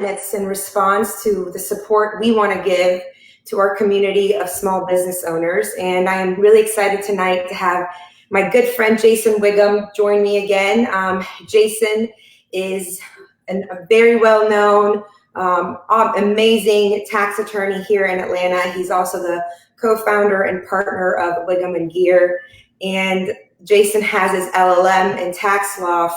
It's in response to the support we want to give to our community of small business owners. And I am really excited tonight to have my good friend Jason Wiggam join me again. Jason is a very well-known, amazing tax attorney here in Atlanta. He's also the co-founder and partner of Wiggam and Gear. And Jason has his LLM in tax law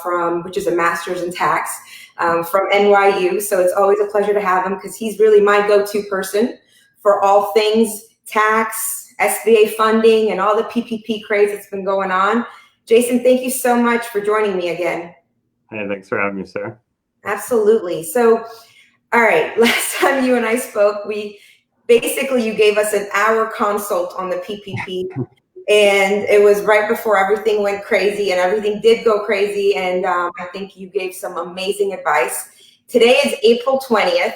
which is a master's in tax from NYU. So it's always a pleasure to have him because he's really my go-to person for all things tax, SBA funding, and all the PPP craze that's been going on. Jason, thank you so much for joining me again. Hey, thanks for having me, Sarah. Absolutely. So, all right, last time you and I spoke, you gave us an hour consult on the PPP. And it was right before everything went crazy, and everything did go crazy. And I think you gave some amazing advice. Today is April 20th,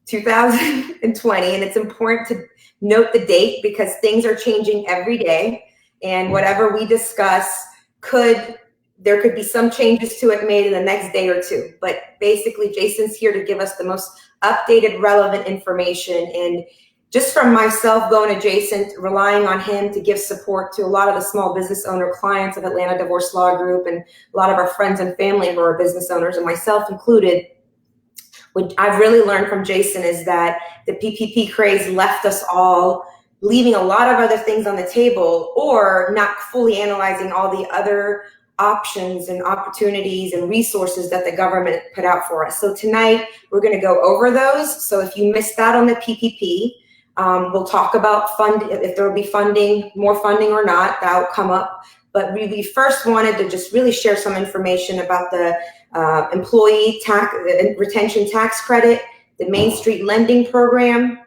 2020. And it's important to note the date because things are changing every day. And whatever we discuss there could be some changes to it made in the next day or two. But basically, Jason's here to give us the most updated, relevant information. And just from myself going to Jason, relying on him to give support to a lot of the small business owner clients of Atlanta Divorce Law Group and a lot of our friends and family who are business owners, and myself included, what I've really learned from Jason is that the PPP craze left us all leaving a lot of other things on the table or not fully analyzing all the other options and opportunities and resources that the government put out for us. So tonight, we're going to go over those. So if you missed out on the PPP, we'll talk about if there will be more funding or not. That will come up. But we first wanted to just really share some information about the employee retention tax credit, the Main Street lending program,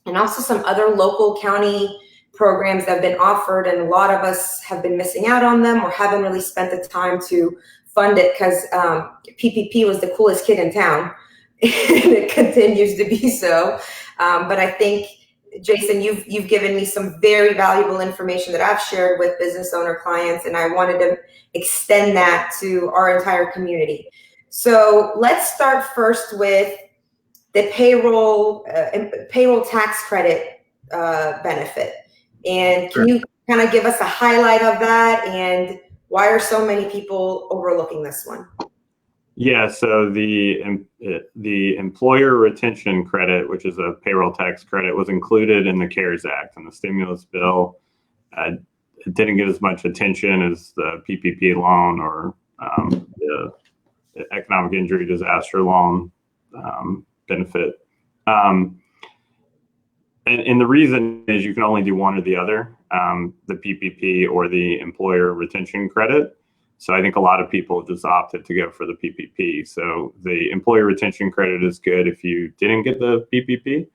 and also some other local county programs that have been offered. And a lot of us have been missing out on them or haven't really spent the time to fund it because PPP was the coolest kid in town. And it continues to be so. But I think, Jason, you've given me some very valuable information that I've shared with business owner clients, and I wanted to extend that to our entire community. So let's start first with the payroll tax credit benefit. And can you kind of give us a highlight of that, and why are so many people overlooking this one? Yeah, so the employer retention credit, which is a payroll tax credit, was included in the CARES Act and the stimulus bill. It didn't get as much attention as the PPP loan or the economic injury disaster loan benefit. And the reason is you can only do one or the other, the PPP or the employer retention credit. So I think a lot of people just opted to go for the PPP. So the employer retention credit is good if you didn't get the PPP.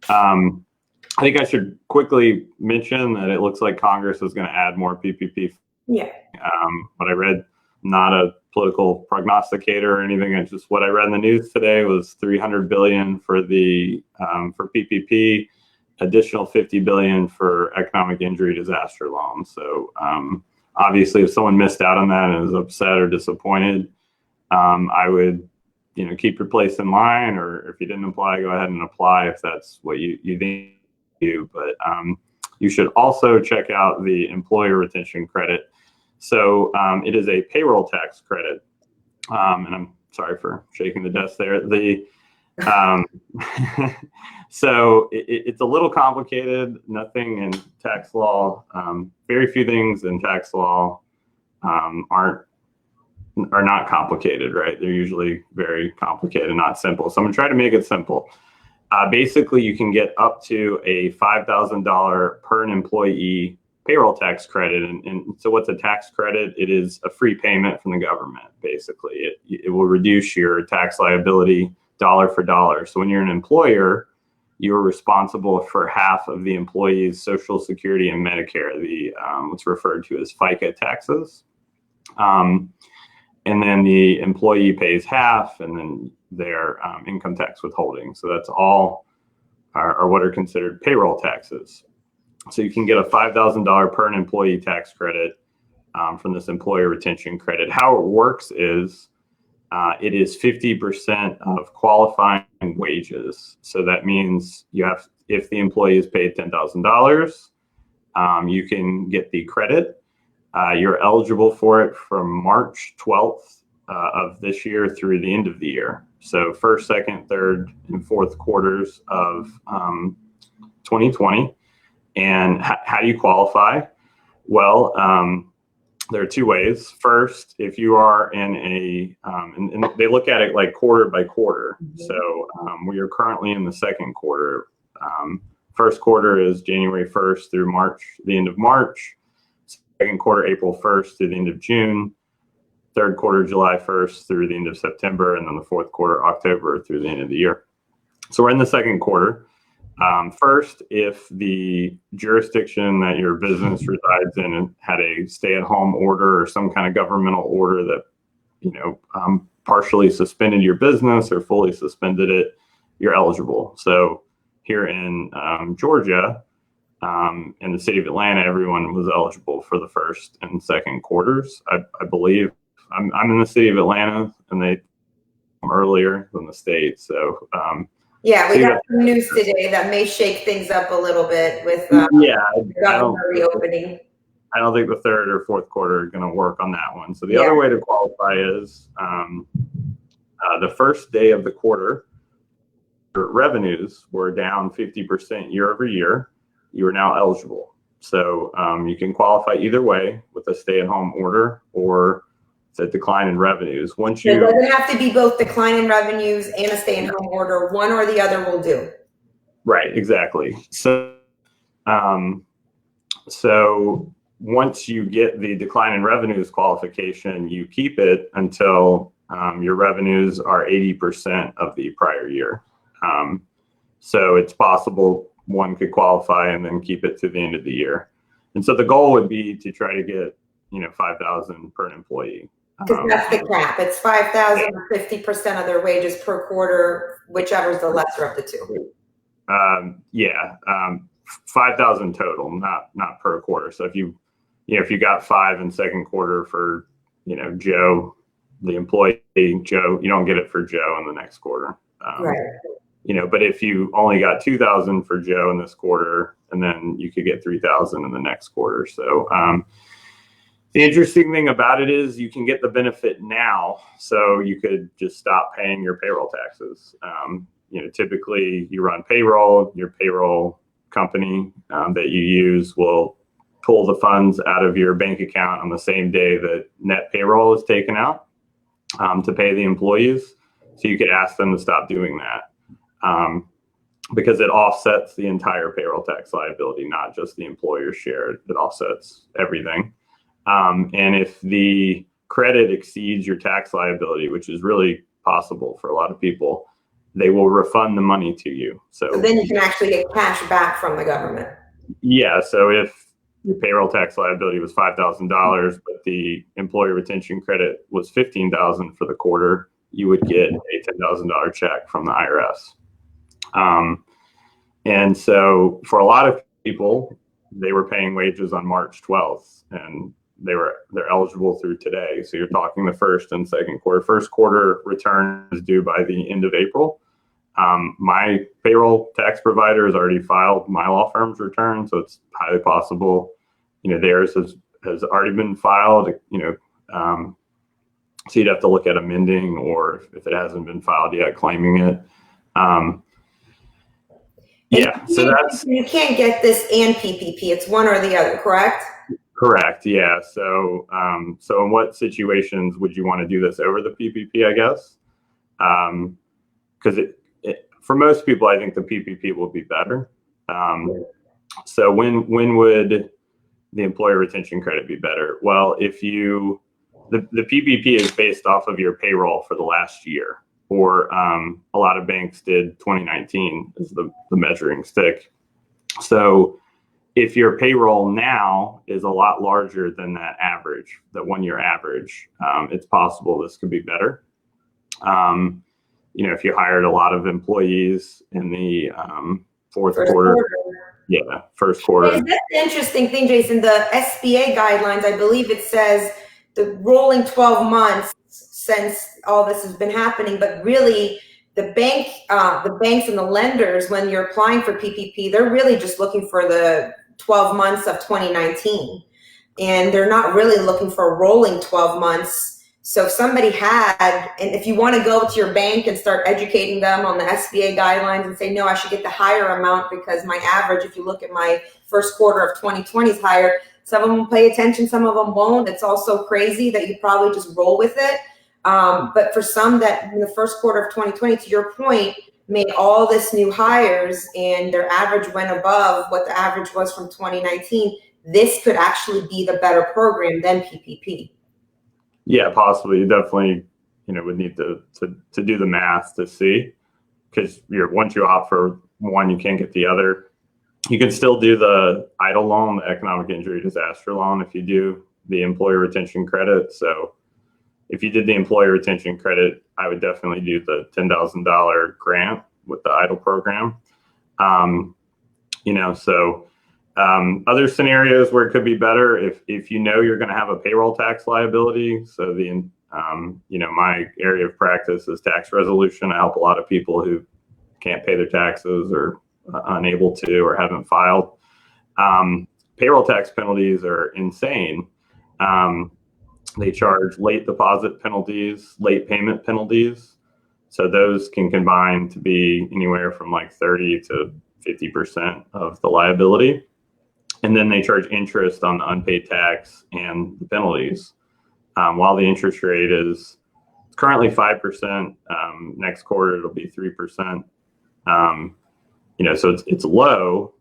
I think I should quickly mention that it looks like Congress is going to add more PPP. Yeah. What I read, not a political prognosticator or anything. It's just what I read in the news today was $300 billion for PPP, additional $50 billion for economic injury disaster loans. So obviously, if someone missed out on that and is upset or disappointed, I would, keep your place in line, or if you didn't apply, go ahead and apply if that's what you think you do. But you should also check out the employer retention credit. So it is a payroll tax credit, and I'm sorry for shaking the desk there. So it's a little complicated. Nothing in tax law, very few things in tax law are not complicated, right? They're usually very complicated, not simple. So I'm gonna try to make it simple. Basically, you can get up to a $5,000 per employee payroll tax credit. And so what's a tax credit? It is a free payment from the government, basically. It will reduce your tax liability dollar for dollar. So when you're an employer, you're responsible for half of the employee's Social Security and Medicare, what's referred to as FICA taxes. And then the employee pays half, and then their income tax withholding. So that's all are what are considered payroll taxes. So you can get a $5,000 per employee tax credit from this employer retention credit. How it works is it is 50% of qualifying wages. So that means if the employee is paid $10,000, you can get the credit. You're eligible for it from March 12th of this year through the end of the year. So first, second, third, and fourth quarters of 2020. And how do you qualify? Well, there are two ways. First, if you are in and they look at it like quarter by quarter. So we are currently in the second quarter. First quarter is January 1st through the end of March. Second quarter, April 1st through the end of June. Third quarter, July 1st through the end of September. And then the fourth quarter, October through the end of the year. So we're in the second quarter. First, if the jurisdiction that your business resides in had a stay-at-home order or some kind of governmental order that, partially suspended your business or fully suspended it, you're eligible. So here in Georgia, in the city of Atlanta, everyone was eligible for the first and second quarters. I believe I'm in the city of Atlanta, and they come earlier than the state. So. Yeah, we got some news today that may shake things up a little bit with government reopening. I don't think the third or fourth quarter are going to work on that one. So the other way to qualify is the first day of the quarter, your revenues were down 50% year over year. You are now eligible. So you can qualify either way with a stay-at-home order or a decline in revenues. It doesn't have to be both decline in revenues and a stay-at-home order. One or the other will do. Right, exactly. So, once you get the decline in revenues qualification, you keep it until your revenues are 80% of the prior year. So it's possible one could qualify and then keep it to the end of the year. And so the goal would be to try to get, $5,000 per employee. Because that's the cap. It's $5,000 or 50% of their wages per quarter, whichever is the lesser of the two. 5,000 total, not per quarter. So if you got 5 in second quarter for Joe, the employee Joe, you don't get it for Joe in the next quarter. Right. But if you only got 2,000 for Joe in this quarter, and then you could get 3,000 in the next quarter. So the interesting thing about it is you can get the benefit now, so you could just stop paying your payroll taxes. Typically you run payroll, your payroll company that you use will pull the funds out of your bank account on the same day that net payroll is taken out to pay the employees. So you could ask them to stop doing that because it offsets the entire payroll tax liability, not just the employer's share. It offsets everything. And if the credit exceeds your tax liability, which is really possible for a lot of people, they will refund the money to you. So then you can actually get cash back from the government. Yeah. So if your payroll tax liability was $5,000, but the employee retention credit was $15,000 for the quarter, you would get a $10,000 check from the IRS. And so for a lot of people, they were paying wages on March 12th, and they're eligible through today. So you're talking the first and second quarter. First quarter return is due by the end of April. My payroll tax provider has already filed my law firm's return, so it's highly possible, theirs has already been filed. So you'd have to look at amending, or if it hasn't been filed yet, claiming it. So you can't get this and PPP. It's one or the other, correct? Correct. Yeah. So in what situations would you want to do this over the PPP, I guess? Because for most people, I think the PPP will be better. So when would the employer retention credit be better? Well, if the PPP is based off of your payroll for the last year, or a lot of banks did 2019 as the measuring stick. So if your payroll now is a lot larger than that average, that 1 year average, it's possible this could be better. If you hired a lot of employees in the fourth quarter. Yeah, first quarter. That's the interesting thing, Jason. The SBA guidelines, I believe it says the rolling 12 months since all this has been happening, but really the banks and the lenders, when you're applying for PPP, they're really just looking for the 12 months of 2019. And they're not really looking for a rolling 12 months. So if somebody and if you want to go to your bank and start educating them on the SBA guidelines and say, no, I should get the higher amount because my average, if you look at my first quarter of 2020 is higher, some of them will pay attention, some of them won't. It's also crazy that you probably just roll with it. But for some that in the first quarter of 2020, to your point, made all this new hires and their average went above what the average was from 2019, this could actually be the better program than PPP. Yeah, possibly. You definitely, would need to do the math to see, because once you opt for one, you can't get the other. You can still do the EIDL loan, the economic injury disaster loan, if you do the employee retention credit. So if you did the employee retention credit, I would definitely do the $10,000 grant with the EIDL program. Other scenarios where it could be better, if you're going to have a payroll tax liability. So my area of practice is tax resolution. I help a lot of people who can't pay their taxes or unable to or haven't filed. Payroll tax penalties are insane. They charge late deposit penalties, late payment penalties. So those can combine to be anywhere from like 30 to 50% of the liability. And then they charge interest on the unpaid tax and the penalties. While the interest rate is currently 5%, next quarter it'll be 3%. So it's low.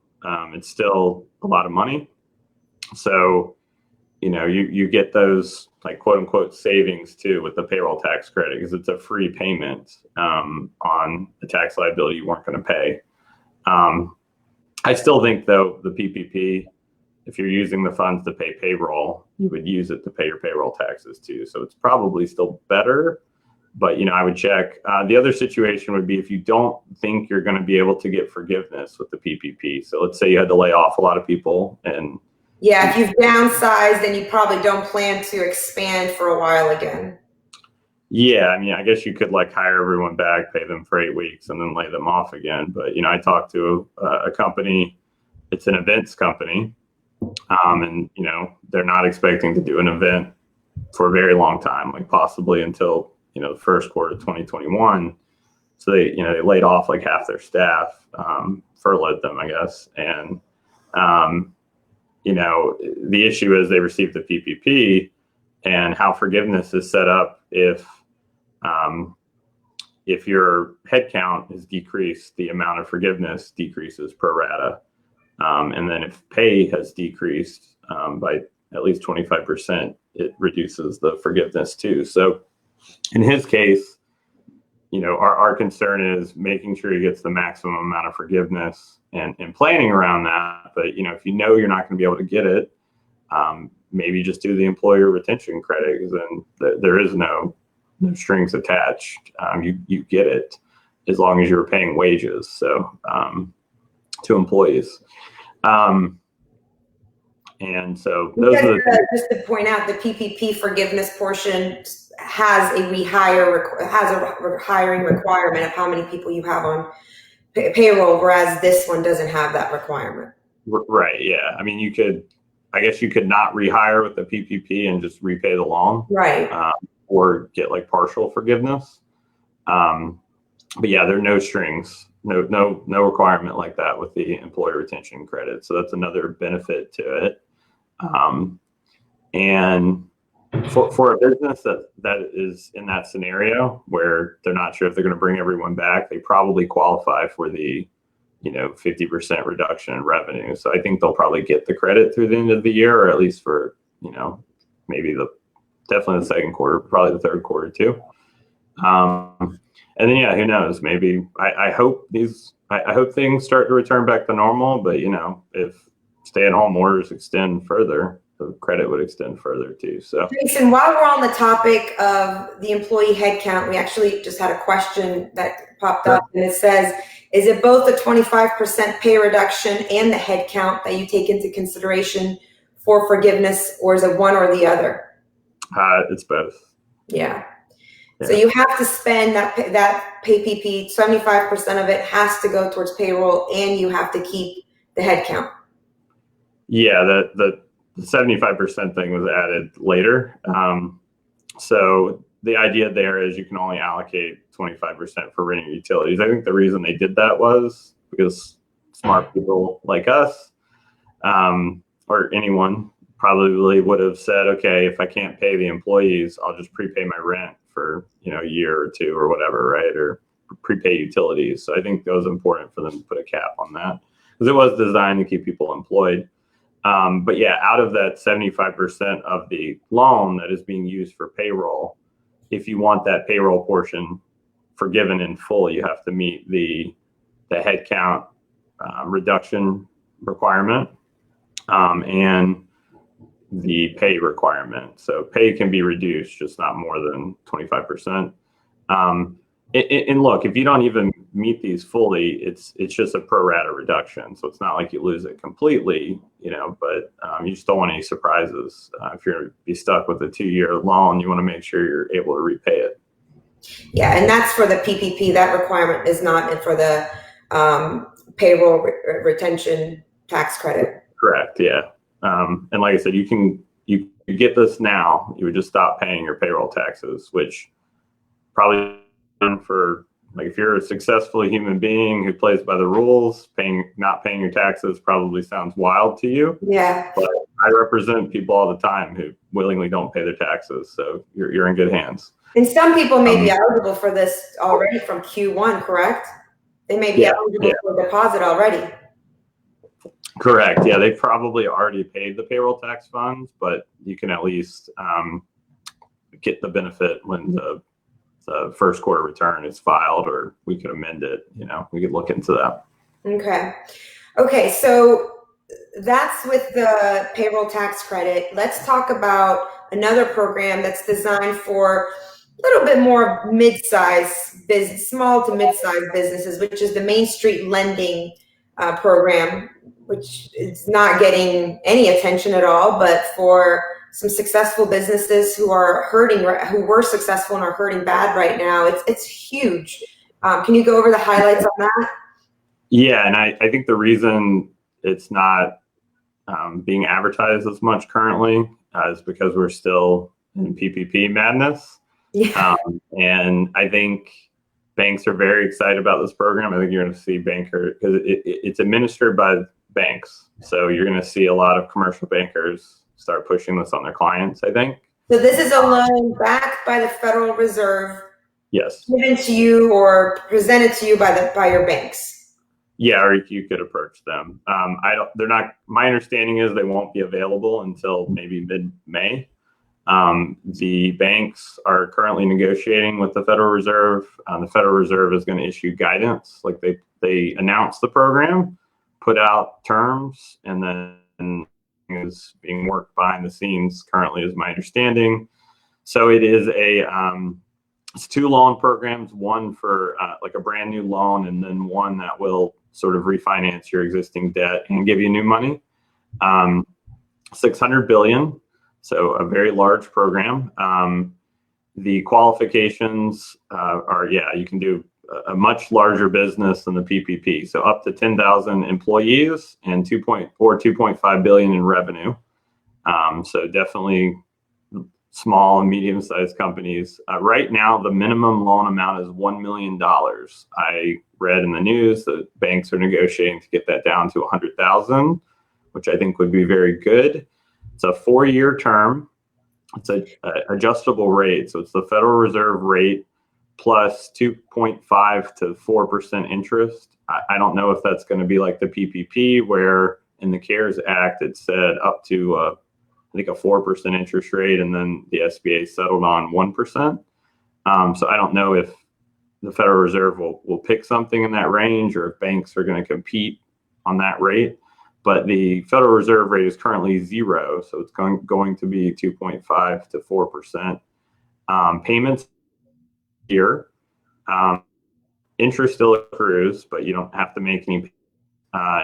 It's still a lot of money. So, you get those like quote unquote savings too with the payroll tax credit, because it's a free payment on the tax liability you weren't going to pay. I still think, though, the PPP, if you're using the funds to pay payroll, you would use it to pay your payroll taxes too. So it's probably still better, but I would check. The other situation would be if you don't think you're going to be able to get forgiveness with the PPP. So let's say you had to lay off a lot of people, and yeah, if you've downsized and you probably don't plan to expand for a while again. Yeah, I guess you could like hire everyone back, pay them for 8 weeks, and then lay them off again. But I talked to a company. It's an events company, and they're not expecting to do an event for a very long time, like possibly until the first quarter of 2021. So they laid off like half their staff, furloughed them, I guess, and the issue is they received the PPP, and how forgiveness is set up if your headcount is decreased, the amount of forgiveness decreases pro rata. And then if pay has decreased by at least 25%, it reduces the forgiveness too. So in his case, our concern is making sure he gets the maximum amount of forgiveness and planning around that. But, if you're not going to be able to get it, maybe just do the employer retention credit, because then there is no strings attached. You get it as long as you're paying wages. So to employees. And so those are just to point out, the PPP forgiveness portion has a rehiring requirement of how many people you have on payroll, whereas this one doesn't have that requirement. Right. Yeah. I guess you could not rehire with the PPP and just repay the loan. Right. Or get like partial forgiveness. But yeah, there are no strings, no requirement like that with the employee retention credit. So that's another benefit to it. And for a business that is in that scenario where they're not sure if they're going to bring everyone back, they probably qualify for the 50% reduction in revenue. So I think they'll probably get the credit through the end of the year, or at least for maybe definitely the second quarter, probably the third quarter too. And then who knows? Maybe I hope things start to return back to normal. But if stay-at-home orders extend further, the credit would extend further too. So, Jason, while we're on the topic of the employee headcount, we actually just had a question that popped up, and it says, is it both the 25% pay reduction and the headcount that you take into consideration for forgiveness, or is it one or the other? It's both. Yeah. So you have to spend that PPP, 75% of it has to go towards payroll, and you have to keep the head count. Yeah, the 75% thing was added later. So the idea there is you can only allocate 25% for renting utilities. I think the reason they did that was because smart people like us, or anyone probably would have said, okay, if I can't pay the employees, I'll just prepay my rent for, a year or two or whatever, right? Or prepay utilities. So I think it was important for them to put a cap on that because it was designed to keep people employed. But yeah, out of that 75% of the loan that is being used for payroll, if you want that payroll portion forgiven in full, you have to meet the headcount reduction requirement and the pay requirement. So pay can be reduced, just not more than 25%. And look, if you don't even meet these fully, it's just a pro rata reduction. So it's not like you lose it completely, but you just don't want any surprises. If you're going to be stuck with a 2-year loan, you want to make sure you're able to repay it. Yeah, and that's for the PPP. That requirement is not for the payroll retention tax credit. Correct. Yeah. And like I said, you get this now. You would just stop paying your payroll taxes, which probably for like if you're a successful human being who plays by the rules, not paying your taxes probably sounds wild to you. Yeah. But I represent people all the time who willingly don't pay their taxes, so you're in good hands. And some people may be eligible for this already from Q1, correct? They may be eligible for a deposit already. Correct. Yeah, they probably already paid the payroll tax funds, but you can at least get the benefit when the first quarter return is filed, or we could amend it. We could look into that. Okay. So that's with the payroll tax credit. Let's talk about another program that's designed for a little bit more mid-size business, small to mid-size businesses, which is the Main Street Lending program, which is not getting any attention at all, but for some successful businesses who are hurting, who were successful and are hurting bad right now, it's huge. Can you go over the highlights on that? Yeah, and I think the reason it's not being advertised as much currently is because we're still in PPP madness. Yeah. And I think banks are very excited about this program. I think you're going to see bankers, because it's administered by banks. So you're going to see a lot of commercial bankers start pushing this on their clients, I think. So this is a loan backed by the Federal Reserve. Yes. Given to you or presented to you by your banks. Yeah, or you could approach them. They're not, my understanding is they won't be available until maybe mid-May. The banks are currently negotiating with the Federal Reserve. The Federal Reserve is going to issue guidance. Like they announced the program, put out terms, and then is being worked behind the scenes currently, is my understanding. So it is it's 2 loan programs, one for like a brand new loan, and then one that will sort of refinance your existing debt and give you new money. $600 billion. So a very large program. The qualifications are, you can do a much larger business than the PPP. So up to 10,000 employees and 2.5 billion in revenue. So definitely small and medium-sized companies. Right now, the minimum loan amount is $1 million. I read in the news that banks are negotiating to get that down to 100,000, which I think would be very good. It's a 4-year term. It's an adjustable rate. So it's the Federal Reserve rate plus 2.5 to 4% interest. I don't know if that's going to be like the PPP, where in the CARES Act, it said up to, I think, a 4% interest rate, and then the SBA settled on 1%. So I don't know if the Federal Reserve will pick something in that range, or if banks are going to compete on that rate. But the Federal Reserve rate is currently 0, so it's going to be 2.5 to 4%. Payments here, interest still accrues, but you don't have to make any.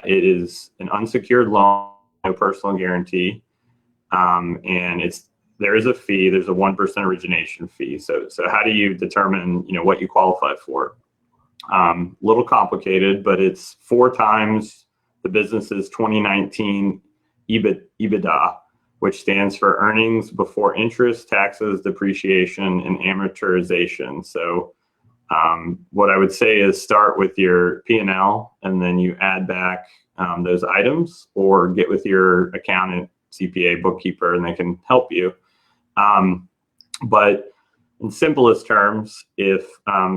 It is an unsecured loan, no personal guarantee, and it's there is a fee. There's a 1% origination fee. So how do you determine, what you qualify for? Little complicated, but it's 4 times the business's 2019 EBITDA, which stands for earnings before interest, taxes, depreciation, and amortization. So what I would say is start with your P&L, and then you add back those items, or get with your accountant, CPA, bookkeeper, and they can help you. But in simplest terms, if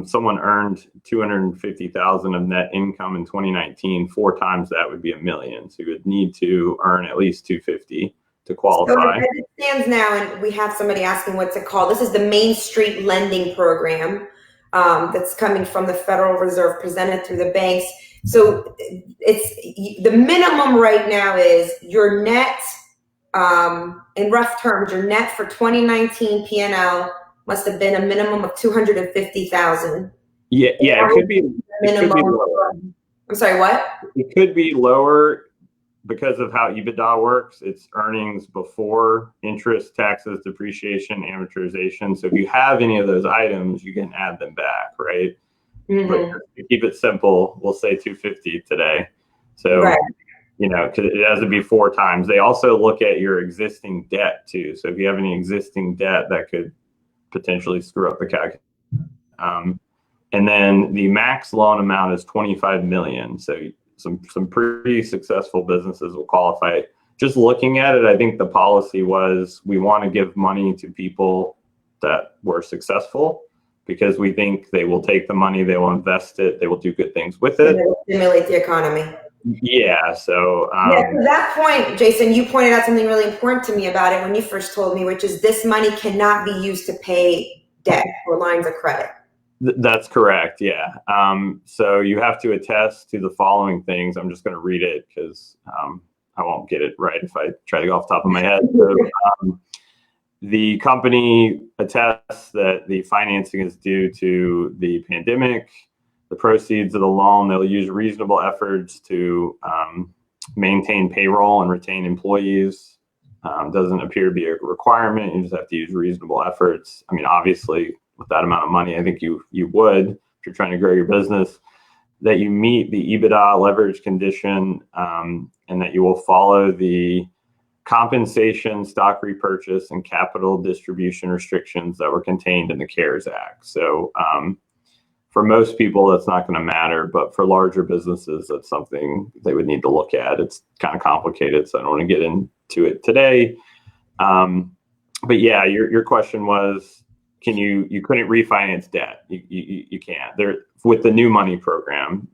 someone earned $250,000 of net income in 2019, 4 times that would be $1 million. So you would need to earn at least $250,000 to qualify. So as it stands now, and we have somebody asking what's it called. This is the Main Street Lending Program that's coming from the Federal Reserve, presented through the banks. So it's the minimum right now is your net, in rough terms, your net for 2019 P&L must have been a minimum of 250,000. Yeah, it could be lower. I'm sorry, what? It could be lower because of how EBITDA works. It's earnings before interest, taxes, depreciation, amortization. So if you have any of those items, you can add them back, right? Mm-hmm. But to keep it simple, we'll say 250 today. So, right. Cause it has to be 4 times. They also look at your existing debt too. So if you have any existing debt, that could potentially screw up the calculation. And then the max loan amount is $25 million. So some pretty successful businesses will qualify. Just looking at it, I think the policy was we want to give money to people that were successful, because we think they will take the money, they will invest it, they will do good things with it. It will stimulate the economy. Yeah. So to that point, Jason, you pointed out something really important to me about it when you first told me, which is this money cannot be used to pay debt or lines of credit. That's correct. Yeah. So you have to attest to the following things. I'm just going to read it because I won't get it right if I try to go off the top of my head. So, the company attests that the financing is due to the pandemic. The proceeds of the loan, they'll use reasonable efforts to maintain payroll and retain employees. Doesn't appear to be a requirement. You just have to use reasonable efforts. I mean, obviously, with that amount of money, I think you would, if you're trying to grow your business, that you meet the EBITDA leverage condition, and that you will follow the compensation, stock repurchase, and capital distribution restrictions that were contained in the CARES Act. So for most people, that's not going to matter, but for larger businesses, that's something they would need to look at. It's kind of complicated, so I don't want to get into it today. But yeah, your question was, you couldn't refinance debt. You can't. There, with the new money program,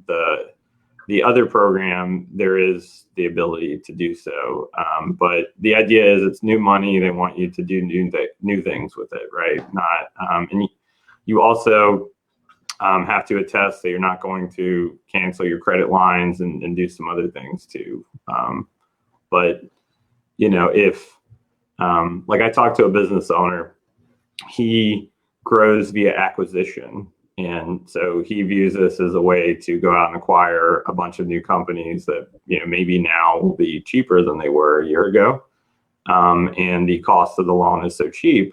the other program, there is the ability to do so. But the idea is it's new money. They want you to do new things with it, right? Not, and you also have to attest that you're not going to cancel your credit lines and do some other things too. But if like I talked to a business owner, he grows via acquisition. And so he views this as a way to go out and acquire a bunch of new companies that, maybe now will be cheaper than they were a year ago. And the cost of the loan is so cheap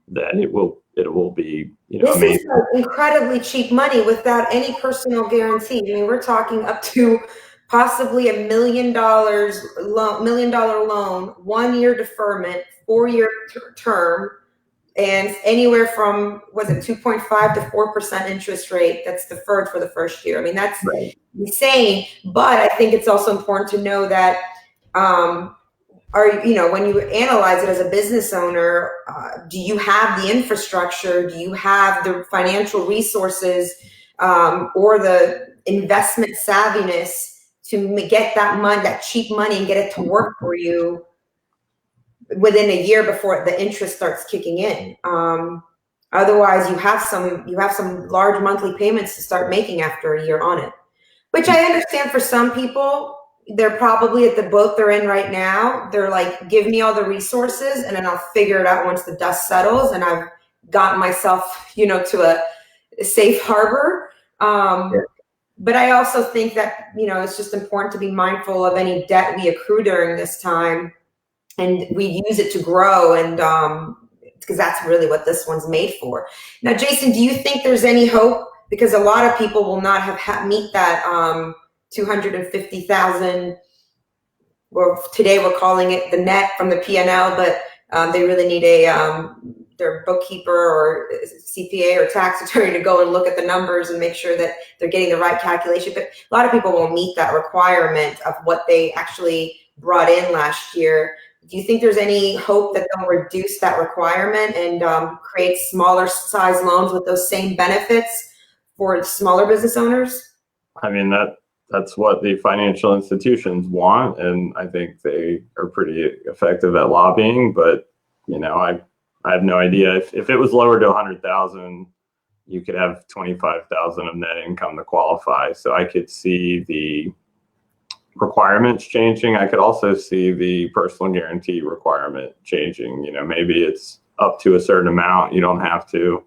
that it will be, this amazing. Is incredibly cheap money without any personal guarantee. I mean, we're talking up to possibly $1 million loan, 1 year deferment, 4-year term, and anywhere from 2.5 to 4% interest rate that's deferred for the first year. I mean, that's right. Insane. But I think it's also important to know that when you analyze it as a business owner, do you have the infrastructure? Do you have the financial resources or the investment savviness to get that money, that cheap money, and get it to work for you within a year before the interest starts kicking in? Otherwise, you have some large monthly payments to start making after a year on it, which I understand for some people. They're probably at the boat they're in right now. They're like, give me all the resources and then I'll figure it out once the dust settles and I've gotten myself, to a safe harbor. But I also think that, it's just important to be mindful of any debt we accrue during this time. and we use it to grow, and because that's really what this one's made for. Now, Jason, do you think there's any hope? Because a lot of people will not meet that 250,000. Well, today we're calling it the net from the P&L, but they really need their bookkeeper or CPA or tax attorney to go and look at the numbers and make sure that they're getting the right calculation. But a lot of people won't meet that requirement of what they actually brought in last year. Do you think there's any hope that they'll reduce that requirement and create smaller size loans with those same benefits for smaller business owners? I mean, that's what the financial institutions want, and I think they are pretty effective at lobbying. But I have no idea if it was lowered to 100,000, you could have 25,000 of net income to qualify. So I could see the requirements changing. I could also see the personal guarantee requirement changing. Maybe it's up to a certain amount. You don't have to.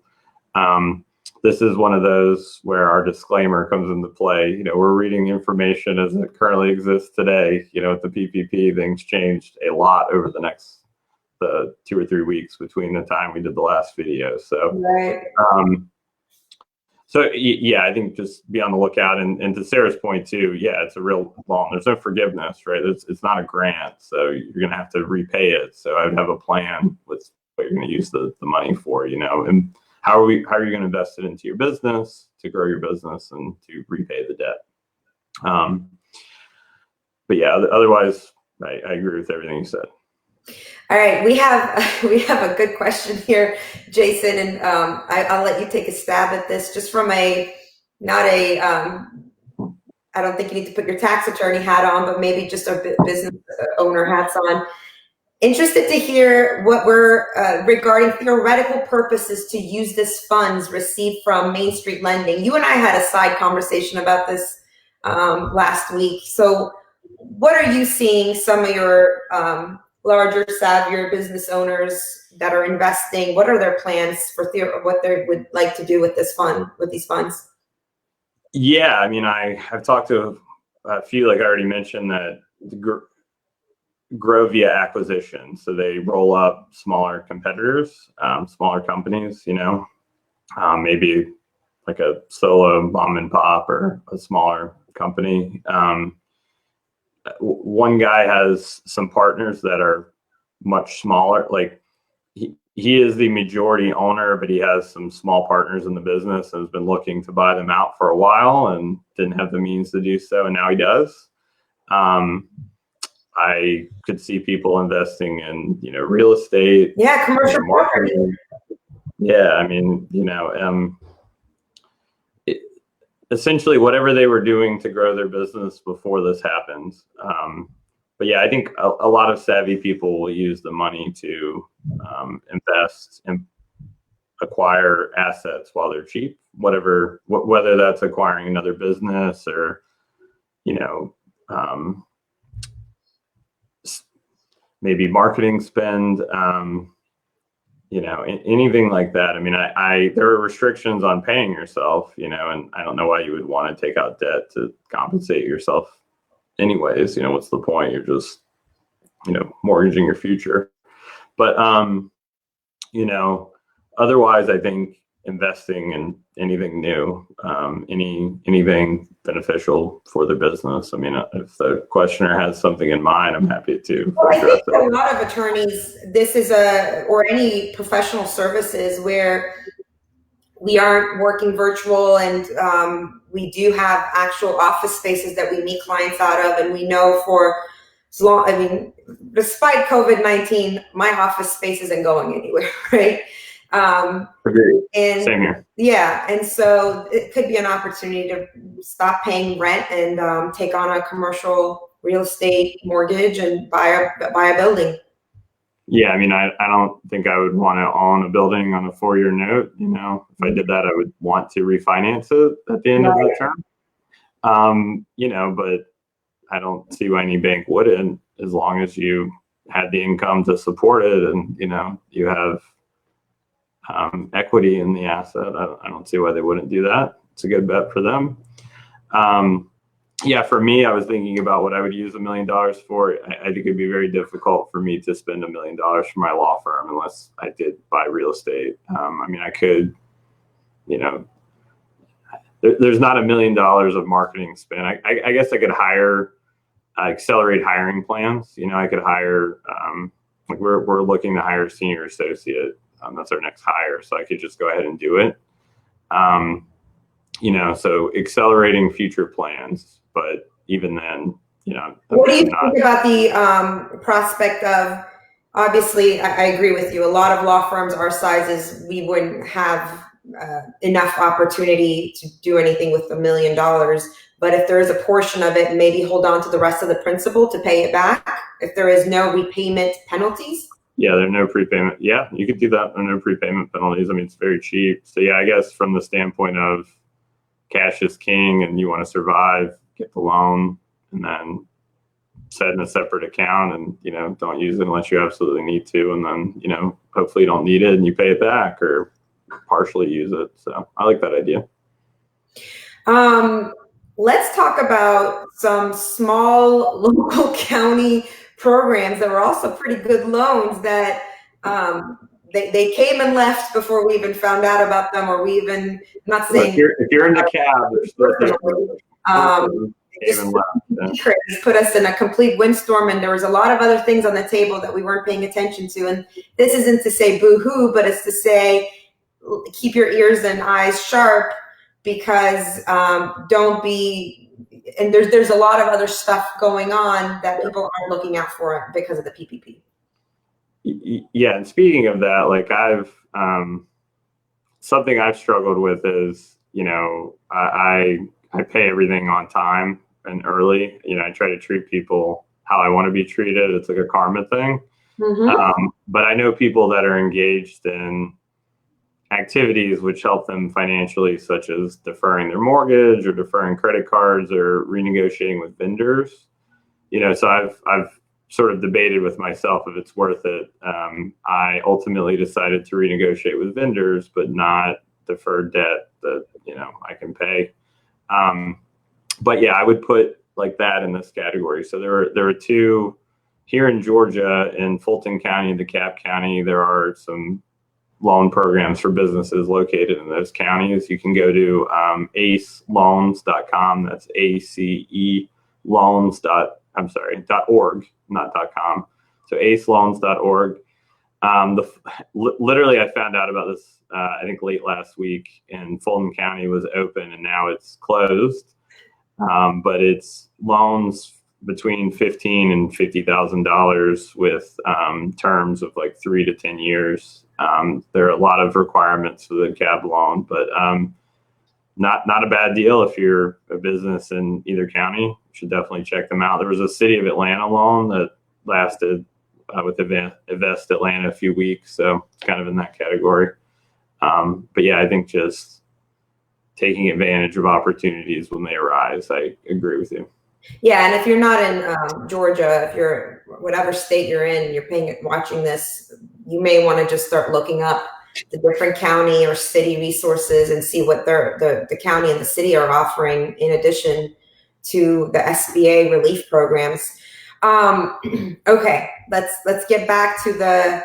This is one of those where our disclaimer comes into play. We're reading information as it currently exists today. With the PPP, things changed a lot over the next 2 or 3 weeks between the time we did the last video. So, right. Yeah, I think just be on the lookout. And to Sarah's point too, yeah, it's a real loan. There's no forgiveness, right? It's not a grant, so you're going to have to repay it. So I would have a plan with what you're going to use the money for, and how are you going to invest it into your business to grow your business and to repay the debt. But yeah, otherwise, I agree with everything you said. All right, we have a good question here, Jason, and I'll let you take a stab at this. Just from I don't think you need to put your tax attorney hat on, but maybe just a business owner hats on. Interested to hear what we're regarding theoretical purposes to use this funds received from Main Street Lending. You and I had a side conversation about this last week. So what are you seeing some of your larger, savvier business owners that are investing? What are their plans for what they would like to do with these funds? Yeah, I mean, I've talked to a few, like I already mentioned, that grow via acquisition. So they roll up smaller competitors, smaller companies, maybe like a solo mom and pop or a smaller company. One guy has some partners that are much smaller. Like he is the majority owner, but he has some small partners in the business and has been looking to buy them out for a while and didn't have the means to do so. And now he does. I could see people investing in, real estate. Yeah, commercial property. Yeah, I mean, essentially whatever they were doing to grow their business before this happened. But yeah, I think a lot of savvy people will use the money to invest and acquire assets while they're cheap, whether that's acquiring another business or, maybe marketing spend, anything like that. I mean, there are restrictions on paying yourself, and I don't know why you would want to take out debt to compensate yourself anyways. What's the point? You're just, mortgaging your future. But, otherwise, I think investing in anything new, anything beneficial for the business. I mean, if the questioner has something in mind, I'm happy to. Well, I think a lot of attorneys, this is or any professional services where we aren't working virtual and we do have actual office spaces that we meet clients out of, and we know for as long, I mean, despite COVID-19, my office space isn't going anywhere, right? Agreed. And same here. Yeah, and so it could be an opportunity to stop paying rent and take on a commercial real estate mortgage and buy a building. Yeah, I mean, I don't think I would want to own a building on a 4-year note. If I did that, I would want to refinance it at the end of the term. But I don't see why any bank wouldn't, as long as you had the income to support it and, you have equity in the asset. I don't see why they wouldn't do that. It's a good bet for them. yeah, for me, I was thinking about what I would use $1 million for. I think it'd be very difficult for me to spend $1 million for my law firm unless I did buy real estate. I mean, I could, you know, there's not $1 million of marketing spend. I guess I could hire, accelerate hiring plans. You know, I could hire, like we're looking to hire a senior associate. That's our next hire. So I could just go ahead and do it. You know, so accelerating future plans, but even then, you know, what do you think about the prospect of, obviously, I agree with you. A lot of law firms our sizes, we wouldn't have enough opportunity to do anything with $1 million. But if there is a portion of it, maybe hold on to the rest of the principal to pay it back if there is no repayment penalties. Yeah, there are no prepayment. Yeah, you could do that. There are no prepayment penalties. I mean, it's very cheap. So yeah, I guess from the standpoint of cash is king and you want to survive, get the loan and then set in a separate account and, you know, don't use it unless you absolutely need to. And then, you know, hopefully you don't need it and you pay it back or partially use it. So I like that idea. Let's talk about some small local county programs that were also pretty good loans that they came and left before we even found out about them, or we even, I'm not saying if you're in the cab, just put us in a complete windstorm, and there was a lot of other things on the table that we weren't paying attention to. And this isn't to say boo-hoo, but it's to say keep your ears and eyes sharp, because don't be, and there's a lot of other stuff going on that people aren't looking out for because of the PPP. Yeah, and speaking of that, like something I've struggled with is, you know, I pay everything on time and early. You know, I try to treat people how I want to be treated. It's like a karma thing. Mm-hmm. But I know people that are engaged in activities which help them financially, such as deferring their mortgage or deferring credit cards or renegotiating with vendors. You know, so I've sort of debated with myself if it's worth it. I ultimately decided to renegotiate with vendors, but not defer debt that, you know, I can pay. But yeah, I would put like that in this category. So there are two here in Georgia, in Fulton County and DeKalb County. There are some loan programs for businesses located in those counties. You can go to aceloans.com. That's ACE loans.org, not .com. So aceloans.org. Literally, I found out about this, I think late last week, and Fulton County was open and now it's closed. But it's loans between $15,000 and $50,000 with terms of like 3 to 10 years. There are a lot of requirements for the cab loan, but not a bad deal if you're a business in either county. You should definitely check them out. There was a City of Atlanta loan that lasted with Invest Atlanta a few weeks, so it's kind of in that category. But yeah, I think just taking advantage of opportunities when they arise. I agree with you. Yeah, and if you're not in Georgia, if you're whatever state you're in, you're watching this, you may want to just start looking up the different county or city resources and see what the county and the city are offering in addition to the SBA relief programs. Okay, let's get back to the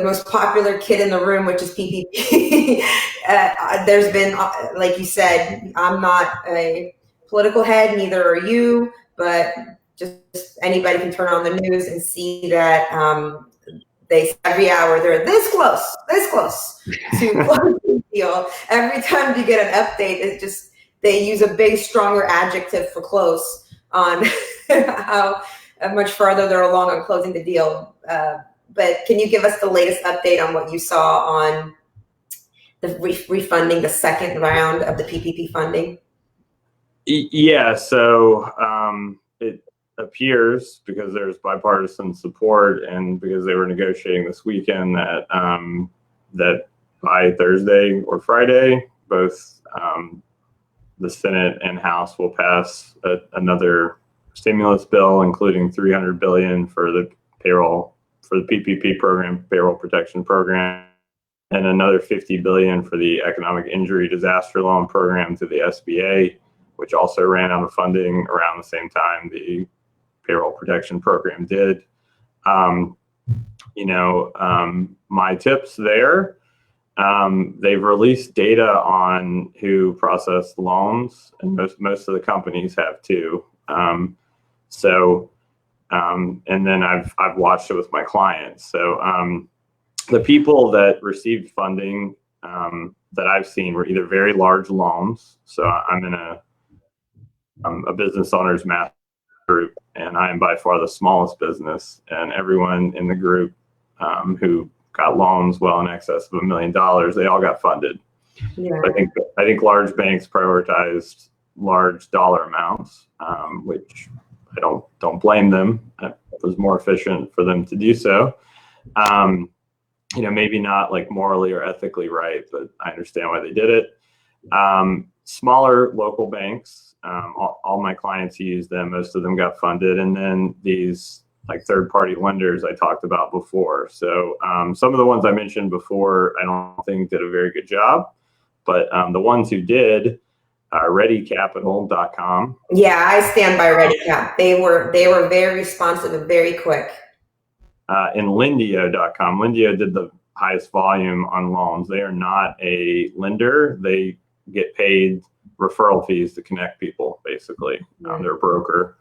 most popular kid in the room, which is PPP. There's been, like you said, I'm not a political head, neither are you, but just anybody can turn on the news and see that they every hour they're this close to closing the deal. Every time you get an update, it just, they use a big, stronger adjective for close on how much farther they're along on closing the deal. But can you give us the latest update on what you saw on the refunding the second round of the PPP funding? Yeah, so it appears, because there's bipartisan support and because they were negotiating this weekend, that that by Thursday or Friday, both the Senate and House will pass another stimulus bill, including $300 billion for the PPP program, payroll protection program, and another $50 billion for the economic injury disaster loan program through the SBA. which also ran out of funding around the same time the Payroll Protection Program did. My tips there, they've released data on who processed loans, and most of the companies have too. And then I've watched it with my clients. So the people that received funding that I've seen were either very large loans. So I'm in a business owners math group, and I am by far the smallest business. And everyone in the group who got loans well in excess of $1 million, they all got funded. Yeah. I think large banks prioritized large dollar amounts, which I don't blame them. It was more efficient for them to do so. Maybe not like morally or ethically right, but I understand why they did it. Smaller local banks, all my clients used them. Most of them got funded, and then these like third-party lenders I talked about before. So some of the ones I mentioned before, I don't think did a very good job, but the ones who did, readycapital.com. Yeah, I stand by ReadyCap. They were very responsive and very quick. And Lendio.com. Lendio did the highest volume on loans. They are not a lender. They get paid referral fees to connect people, basically. They're a broker.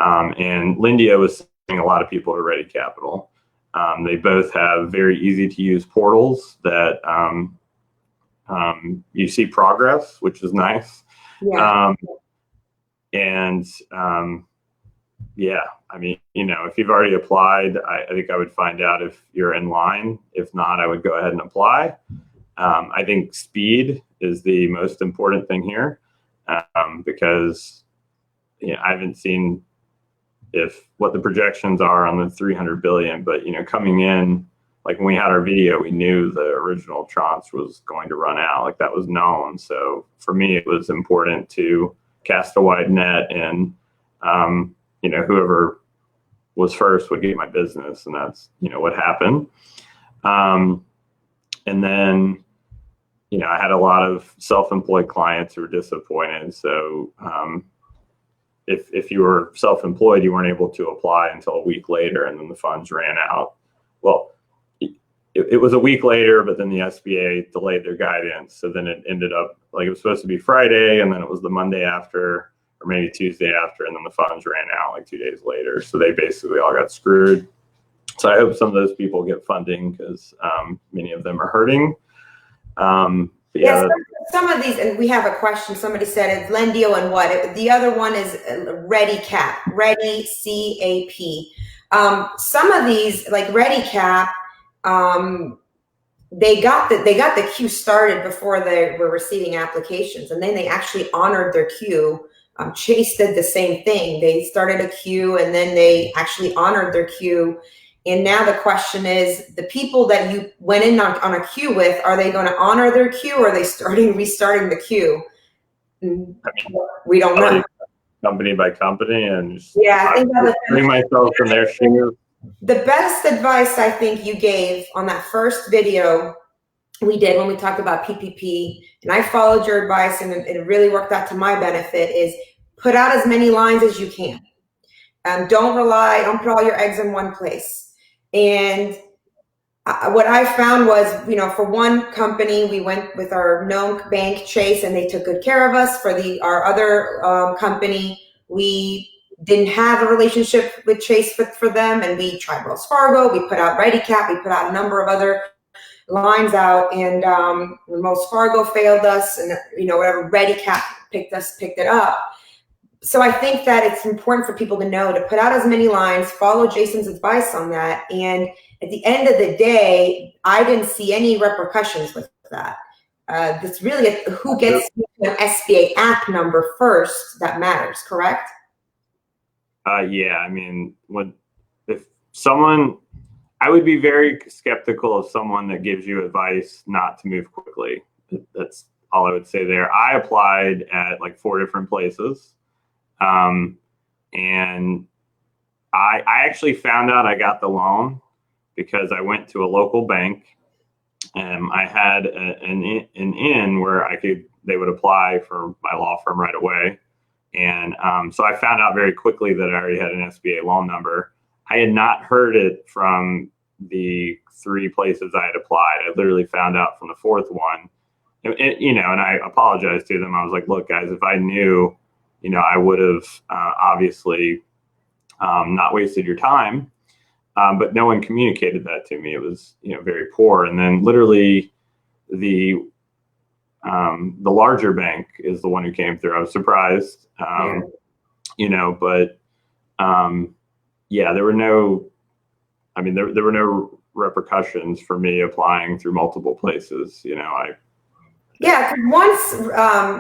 And Lendio was sending a lot of people to Ready Capital. They both have very easy to use portals that you see progress, which is nice. Yeah. I mean, if you've already applied, I think I would find out if you're in line. If not, I would go ahead and apply. I think speed is the most important thing here, because I haven't seen what the projections are on the 300 billion, but coming in, like when we had our video, we knew the original tranche was going to run out. Like that was known. So for me, it was important to cast a wide net, and whoever was first would get my business, and that's what happened. And then I had a lot of self-employed clients who were disappointed. So if you were self-employed, you weren't able to apply until a week later, and then the funds ran out. Well, it was a week later, but then the SBA delayed their guidance. So then it ended up like it was supposed to be Friday, and then it was the Monday after, or maybe Tuesday after, and then the funds ran out like 2 days later. So they basically all got screwed. So I hope some of those people get funding, because many of them are hurting. Some of these, and we have a question. Somebody said it's Lendio and what? The other one is ReadyCap, Ready CAP. Some of these, like ReadyCap, they got the queue started before they were receiving applications, and then they actually honored their queue. Chase did the same thing. They started a queue, and then they actually honored their queue. And now the question is, the people that you went in on a queue with, are they going to honor their queue, or are they restarting the queue? We don't know. Company by company, and I think bring myself in their shoes. The best advice I think you gave on that first video we did when we talked about PPP, and I followed your advice, and it really worked out to my benefit, is put out as many lines as you can. Don't put all your eggs in one place. And what I found was, for one company, we went with our known bank, Chase, and they took good care of us. For our other company, we didn't have a relationship with Chase for them, and we tried Wells Fargo. We put out ReadyCap. We put out a number of other lines out, and Wells Fargo failed us, and whatever, ReadyCap picked it up. So I think that it's important for people to know to put out as many lines, follow Jason's advice on that. And at the end of the day, I didn't see any repercussions with that. It's really who gets an SBA app number first that matters, correct? Yeah, I mean, I would be very skeptical of someone that gives you advice not to move quickly. That's all I would say there. I applied at like 4 different places. And I actually found out I got the loan because I went to a local bank, and I had an in where they would apply for my law firm right away. And so I found out very quickly that I already had an SBA loan number. I had not heard it from the 3 places I had applied. I literally found out from the 4th one. And I apologized to them. I was like, look, guys, if I knew, I would have obviously not wasted your time. But no one communicated that to me. It was, very poor. And then literally the larger bank is the one who came through. I was surprised, but there were no, there were no repercussions for me applying through multiple places. Yeah, 'cause once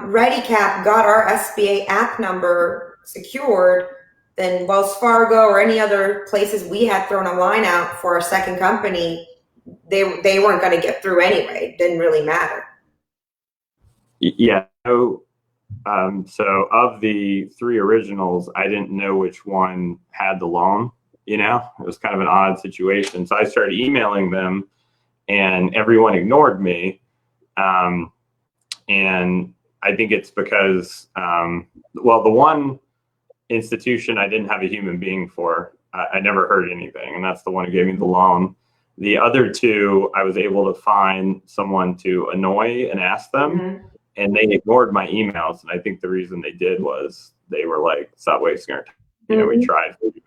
ReadyCap got our SBA app number secured, then Wells Fargo or any other places we had thrown a line out for our second company, they weren't going to get through anyway. It didn't really matter. Yeah. So of the 3 originals, I didn't know which one had the loan. It was kind of an odd situation. So I started emailing them, and everyone ignored me. And I think it's because, the one institution I didn't have a human being for, I never heard anything, and that's the one who gave me the loan. The other 2, I was able to find someone to annoy and ask them, and they ignored my emails. And I think the reason they did was they were like, stop wasting our time. We tried, it's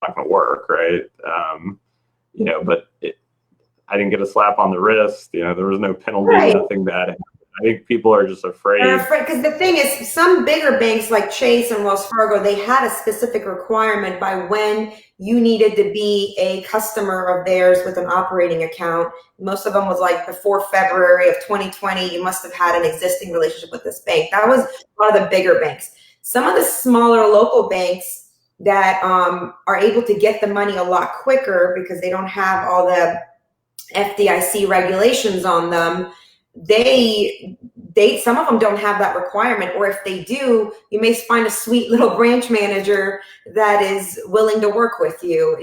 not going to work, right? But I didn't get a slap on the wrist. There was no penalty, nothing bad. I think people are just afraid. They're afraid because the thing is, some bigger banks like Chase and Wells Fargo, they had a specific requirement by when you needed to be a customer of theirs with an operating account. Most of them was like before February of 2020, you must have had an existing relationship with this bank. That was one of the bigger banks. Some of the smaller local banks that are able to get the money a lot quicker because they don't have all the FDIC regulations on them, some of them don't have that requirement, or if they do, you may find a sweet little branch manager that is willing to work with you.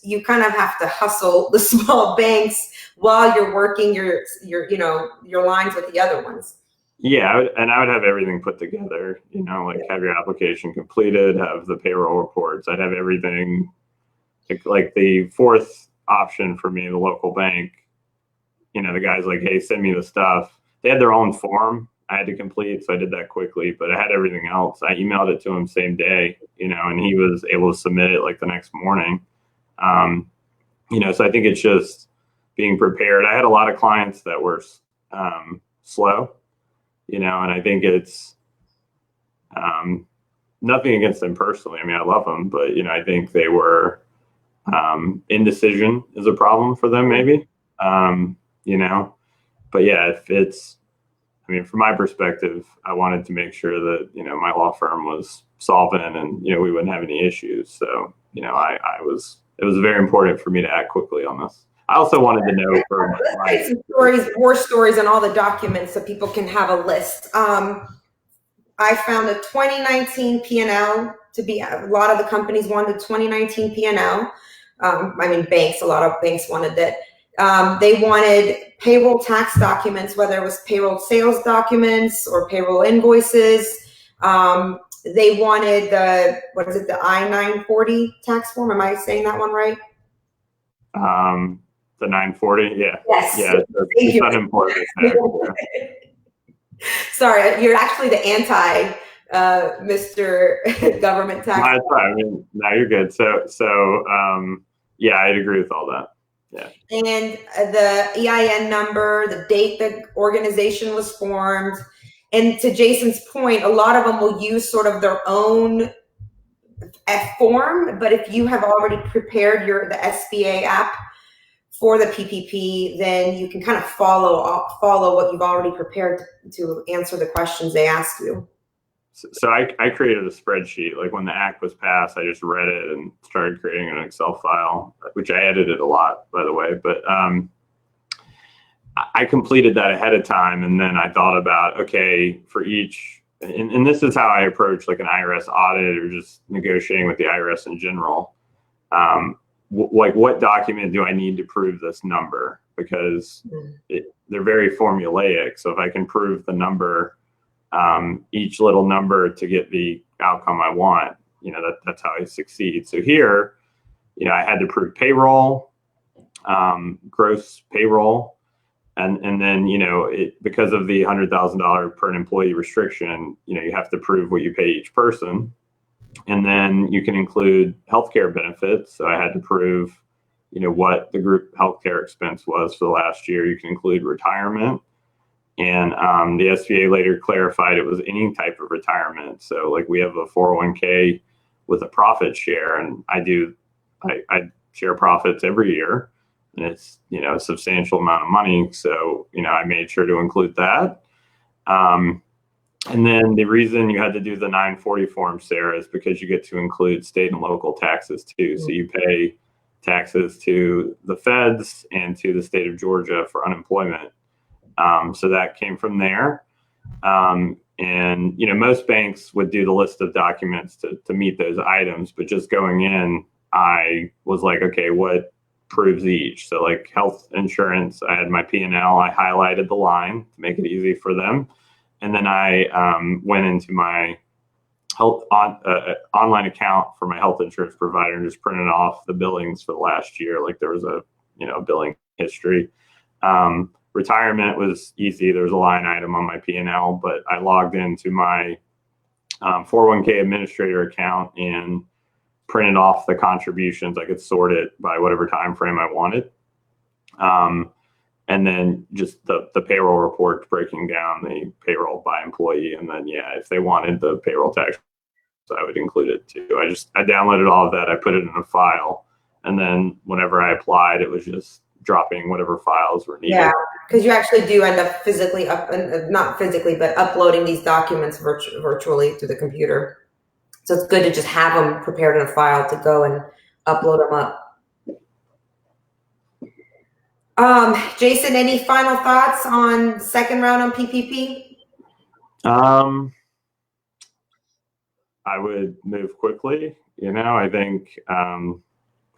You kind of have to hustle the small banks while you're working your lines with the other ones. Yeah, I would have everything put together, have your application completed, have the payroll reports. I'd have everything. Like the 4th option for me, the local bank, the guy's like, hey, send me the stuff. They had their own form I had to complete, so I did that quickly, but I had everything else. I emailed it to him same day, and he was able to submit it like the next morning. So I think it's just being prepared. I had a lot of clients that were slow, and I think it's nothing against them personally. I love them, but, I think they were indecision is a problem for them maybe. But yeah, if it's, from my perspective, I wanted to make sure that, my law firm was solvent and, we wouldn't have any issues. So, it was very important for me to act quickly on this. I also wanted to know for some stories, war stories, and all the documents so people can have a list. I found a 2019 P&L to be, a lot of the companies wanted 2019 P&L. Banks, a lot of banks wanted it. They wanted payroll tax documents, whether it was payroll sales documents or payroll invoices. They wanted the I-940 tax form. Am I saying that one right? The 940, yeah. Yes. Yeah, it's unimportant. Sorry, you're actually the anti Mr. Government tax. No, it's fine. No, you're good. So yeah, I'd agree with all that. Yeah. And the EIN number, the date the organization was formed. And to Jason's point, a lot of them will use sort of their own form, but if you have already prepared the SBA app for the PPP, then you can kind of follow what you've already prepared to answer the questions they ask you. So I created a spreadsheet. Like when the act was passed, I just read it and started creating an Excel file, which I edited a lot, by the way. But I completed that ahead of time, and then I thought about, okay, for each, and this is how I approach like an IRS audit or just negotiating with the IRS in general. Like what document do I need to prove this number? Because they're very formulaic. So if I can prove the number each little number to get the outcome I want. That's how I succeed. So here, I had to prove payroll, gross payroll, and then because of the $100,000 per employee restriction, you have to prove what you pay each person, and then you can include healthcare benefits. So I had to prove what the group healthcare expense was for the last year. You can include retirement, and the SBA later clarified it was any type of retirement. So like we have a 401k with a profit share, and I share profits every year, and it's a substantial amount of money. So I made sure to include that. And then the reason you had to do the 940 form, Sarah, is because you get to include state and local taxes too. So you pay taxes to the feds and to the state of Georgia for unemployment. So that came from there. And most banks would do the list of documents to meet those items, but just going in, I was like, okay, what proves each? So like health insurance, I had my P&L, I highlighted the line to make it easy for them. And then I went into my health online account for my health insurance provider and just printed off the billings for the last year. Like there was a billing history. Retirement was easy. There was a line item on my P&L, but I logged into my 401k administrator account and printed off the contributions. I could sort it by whatever time frame I wanted. And then just the payroll report breaking down the payroll by employee. And then, if they wanted the payroll tax, I would include it too. I downloaded all of that. I put it in a file. And then whenever I applied, it was just dropping whatever files were needed. Yeah, because you actually do end up physically not physically, but uploading these documents virtually to the computer. So it's good to just have them prepared in a file to go and upload them up. Jason, any final thoughts on the second round on PPP? I would move quickly. I think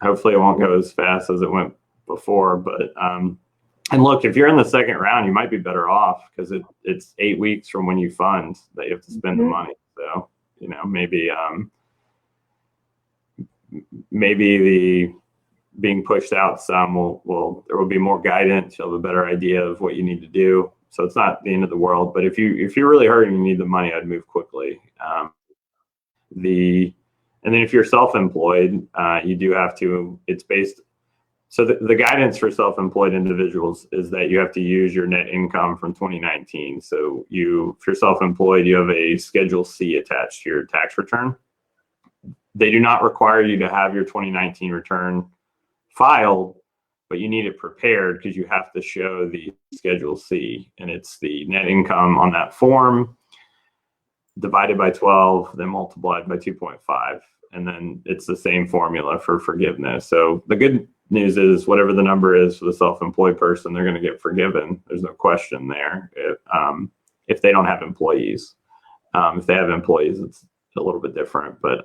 hopefully it won't go as fast as it went before. But and look, if you're in the second round, you might be better off because it's 8 weeks from when you fund that you have to spend the money. So maybe the being pushed out some there will be more guidance. You'll have a better idea of what you need to do. So it's not the end of the world. But if you're really hurting, you need the money, I'd move quickly. And then if you're self-employed, you do have to. It's based. So the guidance for self-employed individuals is that you have to use your net income from 2019. So if you're self-employed, you have a Schedule C attached to your tax return. They do not require you to have your 2019 return filed, but you need it prepared because you have to show the Schedule C, and it's the net income on that form divided by 12, then multiplied by 2.5. And then it's the same formula for forgiveness. So the good news is whatever the number is for the self-employed person, they're going to get forgiven. There's no question there if they don't have employees. If they have employees, it's a little bit different. But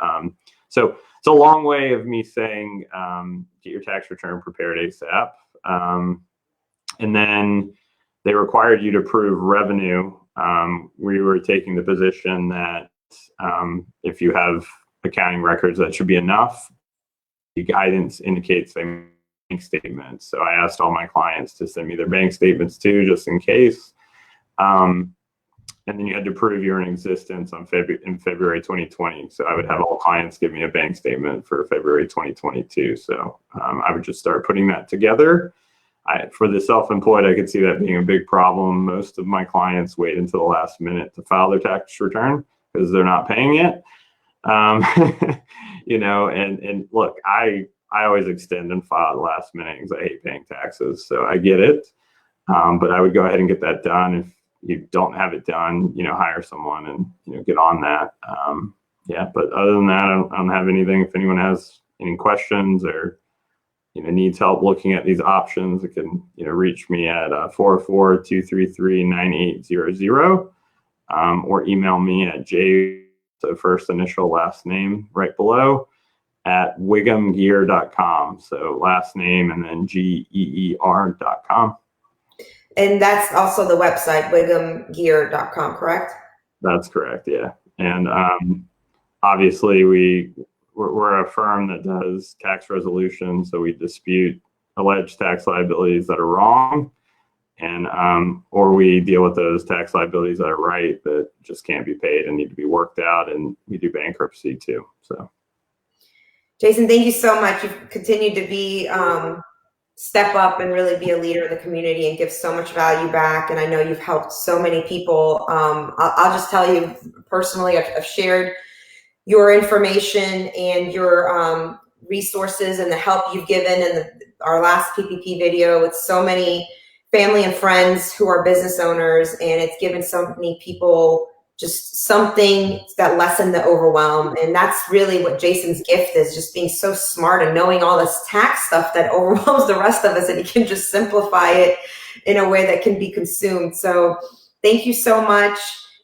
so it's a long way of me saying get your tax return prepared ASAP. And then they required you to prove revenue. We were taking the position that if you have accounting records, that should be enough. The guidance indicates they make bank statements. So I asked all my clients to send me their bank statements too, just in case. And then you had to prove you're in existence in February 2020. So I would have all clients give me a bank statement for February 2022. So I would just start putting that together. For the self-employed, I could see that being a big problem. Most of my clients wait until the last minute to file their tax return because they're not paying it. And look, I always extend and file at the last minute because I hate paying taxes. So I get it. But I would go ahead and get that done. If you don't have it done, hire someone and, get on that. But other than that, I don't have anything. If anyone has any questions or, needs help looking at these options, it can, reach me at 404-233-9800 or email me at so first initial last name right below at wiggamgear.com. So last name and then GEER.com. And that's also the website, wiggamgear.com, correct? That's correct. Yeah. And obviously we're a firm that does tax resolution. So we dispute alleged tax liabilities that are wrong, and or we deal with those tax liabilities that are right that just can't be paid and need to be worked out. And we do bankruptcy too. So Jason, thank you so much. You've continued to be step up and really be a leader in the community and give so much value back. And I know you've helped so many people. I'll just tell you personally, I've shared your information and your resources and the help you've given in our last PPP video with so many family and friends who are business owners, and it's given so many people just something that lessened the overwhelm. And that's really what Jason's gift is, just being so smart and knowing all this tax stuff that overwhelms the rest of us, and he can just simplify it in a way that can be consumed. So thank you so much.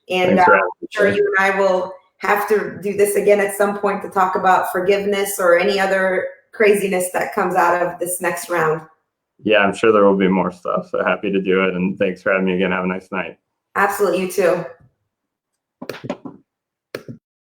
And I'm sure you and I will have to do this again at some point to talk about forgiveness or any other craziness that comes out of this next round. Yeah, I'm sure there will be more stuff. So happy to do it. And thanks for having me again. Have a nice night. Absolutely. You too.